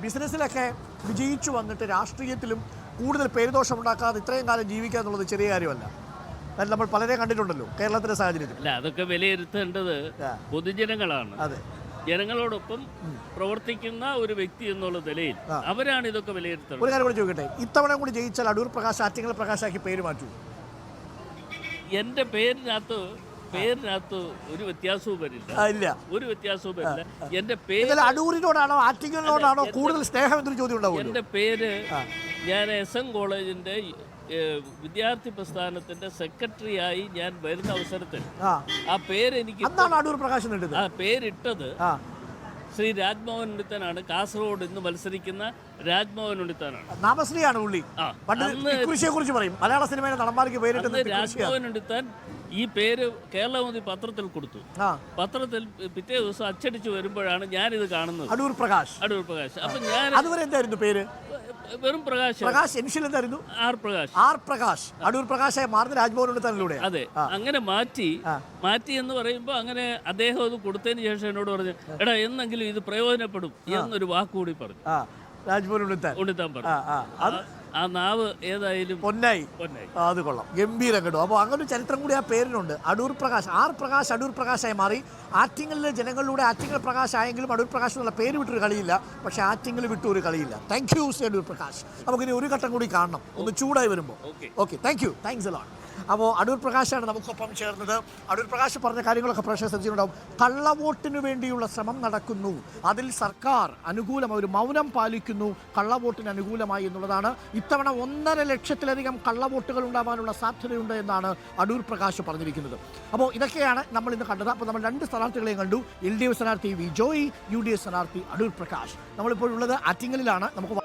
ബിസിനസ്സിലൊക്കെ വിജയിച്ചു വന്നിട്ട് രാഷ്ട്രീയത്തിലും കൂടുതൽ പേരുദോഷമുണ്ടാക്കാതെ ഇത്രയും കാലം ജീവിക്കുക എന്നുള്ളത് ചെറിയ കാര്യമല്ല. അത് നമ്മൾ പലരെ കണ്ടിട്ടുണ്ടല്ലോ കേരളത്തിലെ സാഹചര്യത്തിൽ. അല്ല, അതൊക്കെ വിലയിരുത്തേണ്ടത് പൊതുജനങ്ങളാണ്. അതെ, ജനങ്ങളോടൊപ്പം പ്രവർത്തിക്കുന്ന ഒരു വ്യക്തി എന്നുള്ള നിലയിൽ അവരാണ് ഇതൊക്കെ വിലയിരുത്തുന്നത്. ഒരു കാര്യം കൂടി ചോദിക്കട്ടെ, ഇത്തവണ കൂടി ജയിച്ചാൽ അടൂർ പ്രകാശ് ആറ്റിങ്ങൽ പ്രകാശാക്കി പേര് മാറ്റൂ? എൻ്റെ പേരിനകത്ത് ഒരു വ്യത്യാസവും വരില്ല. ഒരു വ്യത്യാസവും വരില്ല. എൻ്റെ പേര് അടൂരിനോടാണോ ആറ്റിങ്ങലിനോടാണോ കൂടുതൽ സ്നേഹം എന്നൊരു ചോദ്യം ഉണ്ടാവും. എൻ്റെ പേര് ഞാൻ SM കോളേജിൻ്റെ വിദ്യാർത്ഥി പ്രസ്ഥാനത്തിന്റെ സെക്രട്ടറിയായി ഞാൻ വരുന്ന അവസരത്തിൽ ആ പേര് എനിക്ക് അടൂർ പ്രകാശ് ആ പേരിട്ടത് ശ്രീ രാജ്മോഹൻ ഉണ്ണിത്താനാണ്. കാസർഗോഡ് ഇന്ന് മത്സരിക്കുന്ന രാജ്മോഹൻ ഉണ്ണിത്താനാണ്. നാമശ്രീയാണ് പുള്ളി. കുറിച്ച് പറയും മലയാള സിനിമയിലെ നടന്മാർക്ക് പേരിട്ടത് രാജ്മോഹൻ ഉണ്ണിത്താൻ. ഈ പേര് കേരളമോദി പത്രത്തിൽ കൊടുത്തു. പത്രത്തിൽ പിറ്റേ ദിവസം അച്ചടിച്ചു വരുമ്പോഴാണ് ഞാനിത് കാണുന്നത്. അടൂർ പ്രകാശ്. അപ്പൊ ഞാൻ അതുവരെ എന്തായിരുന്നു പേര്? വെറും പ്രകാശ്. ഇനിഷ്യൽ എന്തായിരുന്നു? ആർ പ്രകാശ്. അടൂർ പ്രകാശായി മാറുന്ന രാജ്മോഹൻ ഉണ്ണിത്താനിലൂടെ. അതെ, അങ്ങനെ മാറ്റി എന്ന് പറയുമ്പോൾ അങ്ങനെ അദ്ദേഹം അത് കൊടുത്തതിന് ശേഷം എന്നോട് പറഞ്ഞു, എടാ എന്നെങ്കിലും ഇത് പ്രയോജനപ്പെടും എന്നൊരു വാക്കുകൂടി പറഞ്ഞു. രാജ്മോഹൻ ഉണ്ണിത്താൻ പറഞ്ഞു. ആ നാവ് ഏതായാലും പൊന്നായി. അത് കൊള്ളാം, ഗംഭീരം കേട്ടോ. അപ്പോൾ അങ്ങനെ ചരിത്രം കൂടി ആ പേരിനുണ്ട്. അടൂർ പ്രകാശ്, ആർ പ്രകാശ് അടൂർ പ്രകാശായി മാറി. ആറ്റിങ്ങലിലെ ജനങ്ങളിലൂടെ ആറ്റിങ്ങൽ പ്രകാശ് ആയെങ്കിലും അടൂർ പ്രകാശ് എന്നുള്ള പേര് വിട്ടൊരു കളിയില്ല. പക്ഷേ ആറ്റിങ്ങൽ വിട്ടൊരു കളിയില്ല. Thank you Adoor Prakash. നമുക്കിനി ഒരു ഘട്ടം കൂടി കാണണം, ഒന്ന് ചൂടായി വരുമ്പോൾ. Okay, thank you, thanks a lot. അപ്പോൾ അടൂർ പ്രകാശാണ് നമുക്കൊപ്പം ചേർന്നത്. അടൂർ പ്രകാശ് പറഞ്ഞ കാര്യങ്ങളൊക്കെ പ്രേക്ഷക ശ്രദ്ധിച്ചിട്ടുണ്ടാവും. കള്ളവോട്ടിന് വേണ്ടിയുള്ള ശ്രമം നടക്കുന്നു, അതിൽ സർക്കാർ അനുകൂലമായി ഒരു മൗനം പാലിക്കുന്നു, കള്ളവോട്ടിന് അനുകൂലമായി എന്നുള്ളതാണ്. ഇത്തവണ 1.5 ലക്ഷത്തിലധികം കള്ളവോട്ടുകൾ ഉണ്ടാവാനുള്ള സാധ്യതയുണ്ട് എന്നാണ് അടൂർ പ്രകാശ് പറഞ്ഞിരിക്കുന്നത്. അപ്പോൾ ഇതൊക്കെയാണ് നമ്മൾ ഇന്ന് കണ്ടത്. അപ്പോൾ നമ്മൾ 2 സ്ഥാനാർത്ഥികളെയും കണ്ടു. LDF സ്ഥാനാർത്ഥി വി ജോയി, UDF സ്ഥാനാർത്ഥി അടൂർ പ്രകാശ്. നമ്മളിപ്പോൾ ഉള്ളത് ആറ്റിങ്ങലിലാണ്. നമുക്ക്